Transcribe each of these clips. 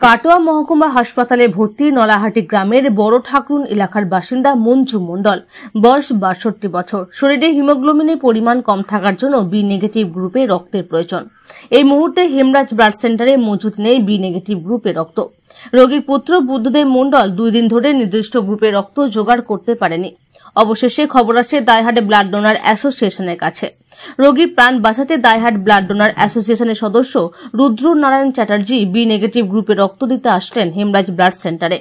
কাটোয়া মহকুমা হাসপাতালে ভর্তি নলাহাটি গ্রামের বড় ঠাকুরুন এলাকার বাসিন্দা মঞ্জু মণ্ডল, বয়স ৬২ বছর। শরীরে হিমোগ্লোবিনের পরিমাণ কম থাকার জন্য বি নেগেটিভ গ্রুপে রক্তের প্রয়োজন। এই মুহূর্তে হেমরাজ ব্লাড সেন্টারে মজুদ নেই বি নেগেটিভ গ্রুপের রক্ত। রোগীর পুত্র বুদ্ধদেব মণ্ডল ২ দিন ধরে নির্দিষ্ট গ্রুপের রক্ত জোগাড় করতে পারেনি। অবশেষে খবর আসে দাইহাট ব্লাড ডোনার অ্যাসোসিয়েশনের কাছে। রোগীর প্রাণ বাঁচাতে দাইহাট ব্লাড ডোনার অ্যাসোসিয়েশনের সদস্য রুদ্র নারায়ণ চ্যাটার্জি বি নেগেটিভ গ্রুপে রক্ত দিতে আসলেন হেমরাজ ব্লাড সেন্টারে।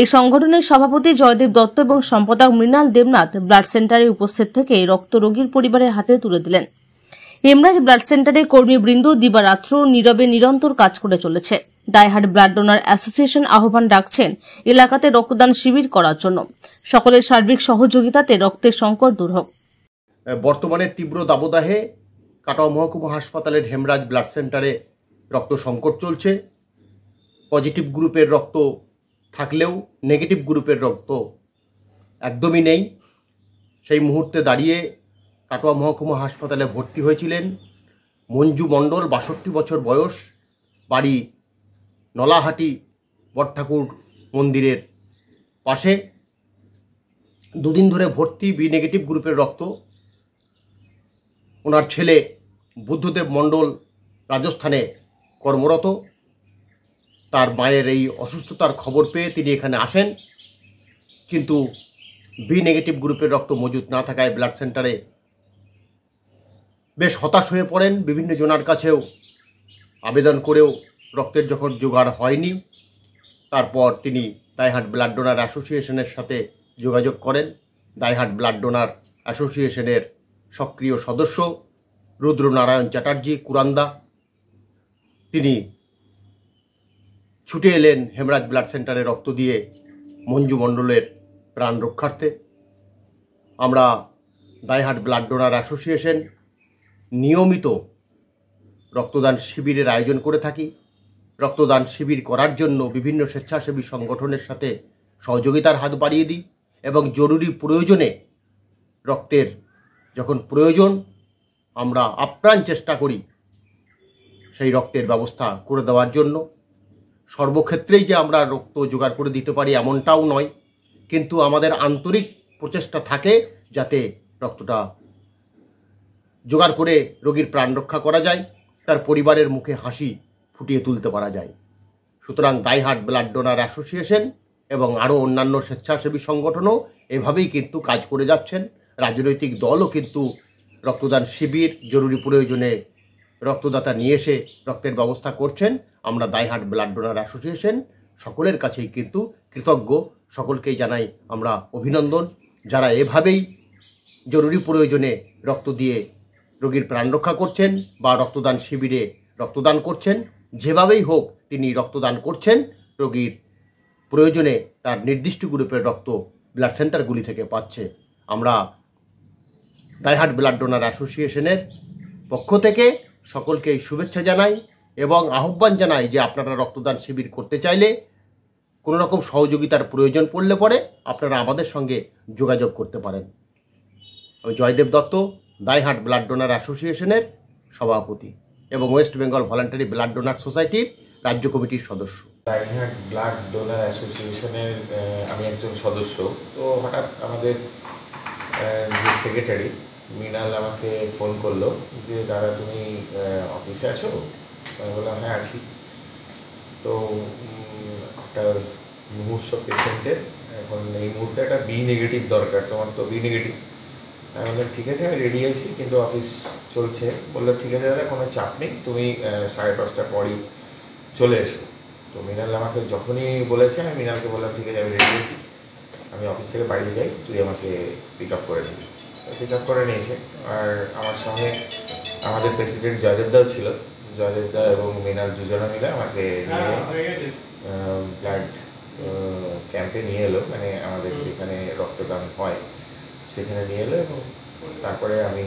এই সংগঠনের সভাপতি জয়দেব দত্ত এবং সম্পাদক মৃণাল দেবনাথ ব্লাড সেন্টারে উপস্থিত থেকে রক্ত রোগীর পরিবারের হাতে তুলে দিলেন। হেমরাজ ব্লাড সেন্টারে কর্মীবৃন্দ দিবারাত্র নীরবে নিরন্তর কাজ করে চলেছে। দাইহাট ব্লাড ডোনার অ্যাসোসিয়েশন আহ্বান রাখছেন এলাকাতে রক্তদান শিবির করার জন্য। সকলের সার্বিক সহযোগিতাতে রক্তের সংকট দূর হোক। বর্তমানে তীব্র দাবদাহে কাটোয়া মহকুমা হাসপাতালের হেমরাজ ব্লাড সেন্টারে রক্ত সংকট চলছে। পজিটিভ গ্রুপের রক্ত থাকলেও নেগেটিভ গ্রুপের রক্ত একদমই নেই। সেই মুহূর্তে দাঁড়িয়ে কাটোয়া মহকুমা হাসপাতালে ভর্তি হয়েছিলেন মঞ্জু মণ্ডল, ৬২ বছর বয়স, বাড়ি নলাহাটি বড়ঠাকুর মন্দিরের পাশে। ২ দিন ধরে ভর্তি বি নেগেটিভ গ্রুপের রক্ত। ওনার ছেলে বুদ্ধদেব মণ্ডল রাজস্থানে কর্মরত। তার মায়ের এই অসুস্থতার খবর পেয়ে তিনি এখানে আসেন, কিন্তু বি নেগেটিভ গ্রুপের রক্ত মজুদ না থাকায় ব্লাড সেন্টারে বেশ হতাশ হয়ে পড়েন। বিভিন্ন জনের কাছেও আবেদন করেও রক্তের যখন জোগাড় হয়নি, তারপর তিনি দাইহাট ব্লাড ডোনার অ্যাসোসিয়েশনের সাথে যোগাযোগ করেন। দাইহাট ব্লাড ডোনার অ্যাসোসিয়েশনের সক্রিয় সদস্য রুদ্র নারায়ণ চ্যাটার্জি কুরান্দা, তিনি ছুটে এলেন হেমরাজ ব্লাড সেন্টারে রক্ত দিয়ে মঞ্জু মণ্ডলের প্রাণ রক্ষার্থে। আমরা দাইহাট ব্লাড ডোনার অ্যাসোসিয়েশন নিয়মিত রক্তদান শিবিরের আয়োজন করে থাকি। রক্তদান শিবির করার জন্য বিভিন্ন স্বেচ্ছাসেবী সংগঠনের সাথে সহযোগিতার হাত বাড়িয়ে দিই এবং জরুরি প্রয়োজনে রক্তের যখন প্রয়োজন আমরা আপ্রাণ চেষ্টা করি সেই রক্তের ব্যবস্থা করে দেওয়ার জন্য। সর্বক্ষেত্রেই যে আমরা রক্ত জোগাড় করে দিতে পারি এমনটাও নয়, কিন্তু আমাদের আন্তরিক প্রচেষ্টা থাকে যাতে রক্তটা জোগাড় করে রোগীর প্রাণ রক্ষা করা যায়, তার পরিবারের মুখে হাসি ফুটিয়ে তুলতে পারা যায়। সুতরাং দাইহাট ব্লাড ডোনার অ্যাসোসিয়েশন এবং আরও অন্যান্য স্বেচ্ছাসেবী সংগঠনও এভাবেই কিন্তু কাজ করে যাচ্ছেন। রাজনৈতিক দলও কিন্তু রক্তদান শিবির, জরুরি প্রয়োজনে রক্তদাতা নিয়ে এসে রক্তের ব্যবস্থা করছেন। আমরা দাইহাট ব্লাড ডোনার অ্যাসোসিয়েশন সকলের কাছেই কিন্তু কৃতজ্ঞ, সকলকেই জানাই আমরা অভিনন্দন যারা এভাবেই জরুরি প্রয়োজনে রক্ত দিয়ে রোগীর প্রাণ রক্ষা করছেন বা রক্তদান শিবিরে রক্তদান করছেন। যেভাবেই হোক তিনি রক্তদান করছেন, রোগীর প্রয়োজনে তার নির্দিষ্ট গ্রুপের রক্ত ব্লাড সেন্টারগুলি থেকে পাচ্ছে। আমরা দাইহাট ব্লাড ডোনার অ্যাসোসিয়েশনের পক্ষ থেকে সকলকেই শুভেচ্ছা জানাই এবং আহ্বান জানাই যে আপনারা রক্তদান শিবির করতে চাইলে কোনো রকম সহযোগিতার প্রয়োজন পড়লে পরে আপনারা আমাদের সঙ্গে যোগাযোগ করতে পারেন। আমি জয়দেব দত্ত, দাইহাট ব্লাড ডোনার অ্যাসোসিয়েশনের সভাপতি এবং West Bengal voluntary blood donor সোসাইটির রাজ্য কমিটির সদস্য। দাইহাট ব্লাড ডোনার অ্যাসোসিয়েশনের আমি একজন সদস্য। তো হঠাৎ আমাদের যে সেক্রেটারি মৃণাল আমাকে ফোন করলো যে দাদা তুমি অফিসে আছো? আমি বললাম হ্যাঁ আছি। তো একটা মুমূর্ষ পেশেন্টের এখন এই মুহূর্তে একটা বি নেগেটিভ দরকার, তোমার তো বি নেগেটিভ। আমি বললাম ঠিক আছে আমি রেডি আছি, কিন্তু অফিস চলছে। বললো ঠিক আছে দাদা কোনো চাপ নেই, তুমি 5:30টার পরই চলে এসো। তো মৃণাল আমাকে যখনই বলেছে আমি মৃণালকে বললাম ঠিক আছে আমি রেডি আছি, আমি অফিস থেকে বাড়ি যাই, তুই আমাকে পিক আপ করে নিবি। পিক আপ করে নিয়েছে। আর আমার সঙ্গে আমাদের প্রেসিডেন্ট জয়দেবদাও ছিল। জয়দেবদা এবং মৃণাল দুজনে মিলে আমাকে ব্লাড ক্যাম্পে নিয়ে এলো, মানে আমাদের যেখানে রক্তদান হয় সেখানে নিয়ে এলো এবং তারপরে আমি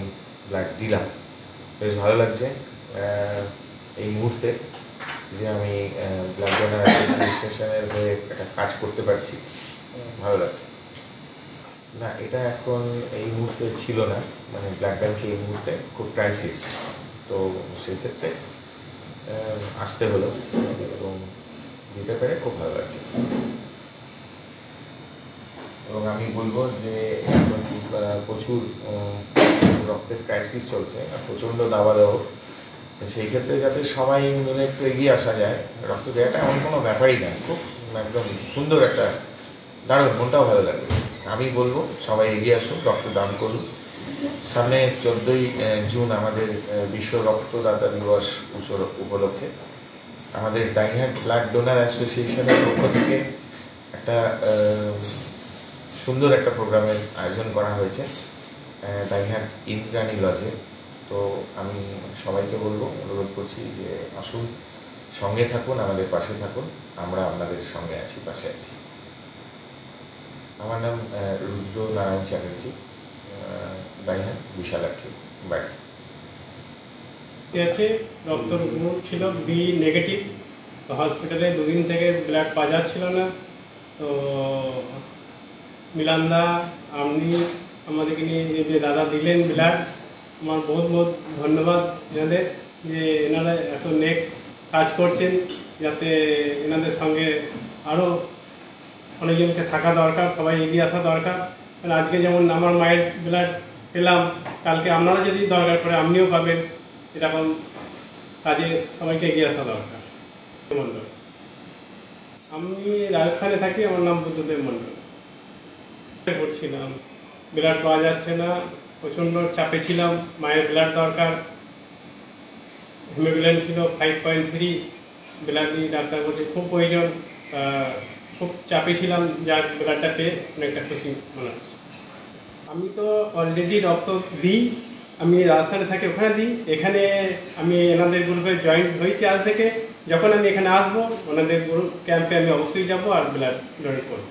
ব্লাড দিলাম। বেশ ভালো লাগছে এই মুহূর্তে যে আমি ব্লাড ডোনার অ্যাসোসিয়েশনের হয়ে একটা কাজ করতে পারছি, ভালো লাগছে। না এটা এখন এই মুহূর্তে ছিল না, মানে ব্লাড ব্যাঙ্কে এই মুহূর্তে খুব ক্রাইসিস, তো সেক্ষেত্রে আসতে হলো এবং দিতে পেরে খুব ভালো লাগছে। এবং আমি বলবো যে এখন প্রচুর রক্তের ক্রাইসিস চলছে, প্রচণ্ড দাবা দেওয়া, সেই ক্ষেত্রে যাতে সবাই মিলে একটু এগিয়ে আসা যায়। রক্ত দেওয়াটা এমন কোনো ব্যাপারই না, খুব একদম সুন্দর একটা দারুণ, মনটাও ভালো লাগবে। আমি বলবো সবাই এগিয়ে আসুন, রক্তদান করুন। সামনে 14ই জুন আমাদের বিশ্ব রক্তদাতা দিবস উপলক্ষে আমাদের দাইহাট ব্লাড ডোনার অ্যাসোসিয়েশনের পক্ষ থেকে একটা সুন্দর একটা প্রোগ্রামের আয়োজন করা হয়েছে দাইহাট ইন্দ্রাণী লজে। তো আমি সবাইকে বলবো, অনুরোধ করছি যে আসুন, সঙ্গে থাকুন, আমাদের পাশে থাকুন, আমরা আপনাদের সঙ্গে আছি, পাশে আছি। আমার নাম রুদ্র নারায়ণ চ্যাটার্জি, দাইহাট বিশালাক্ষী বাড়ি। আছে রক্তর গ্রুপ ছিল বি নেগেটিভ। তো হসপিটালে 2 দিন থেকে ব্লাড পাওয়া যাচ্ছিল না। তো মিলানদা আপনি আমাদেরকে নিয়ে যে দাদা দিলেন ব্লাড, আমার বহুত বহুত ধন্যবাদ এনাদের, যে এনারা এত নেক কাজ করছেন, যাতে এনাদের সঙ্গে আরও অনেকজনকে থাকা দরকার, সবাই এগিয়ে আসা দরকার। আজকে যেমন আমার মায়ের ব্লাড পেলাম, কালকে আপনারা যদি দরকার পড়ে আপনিও পাবেন, এরকম কাজে সবাইকে এগিয়ে আসা দরকার। মণ্ডল, আমি রাজস্থানে থাকি, আমার নাম বুদ্ধদেব মণ্ডল। করছিলাম, ব্লাড পাওয়া যাচ্ছে না, প্রচণ্ড চাপে ছিলাম, মায়ের ব্লাড দরকার, হিমোগ্লোবিন ছিল 5.3, ব্লাড নিয়ে ডাক্তার বলছে খুব প্রয়োজন। খুব চাপে ছিলাম, যার ব্লাডটা পেয়ে অনেকটা খুশি মনে হচ্ছে। আমি তো অলরেডি রক্ত দিই, আমি রাজস্থানে থাকি, ওখানে দিই। এখানে আমি এনাদের গ্রুপে জয়েন্ট হয়েছি আজ থেকে। যখন আমি এখানে আসবো, ওনাদের গ্রুপ ক্যাম্পে আমি অবশ্যই যাবো আর ব্লাড ডোনেট করবো।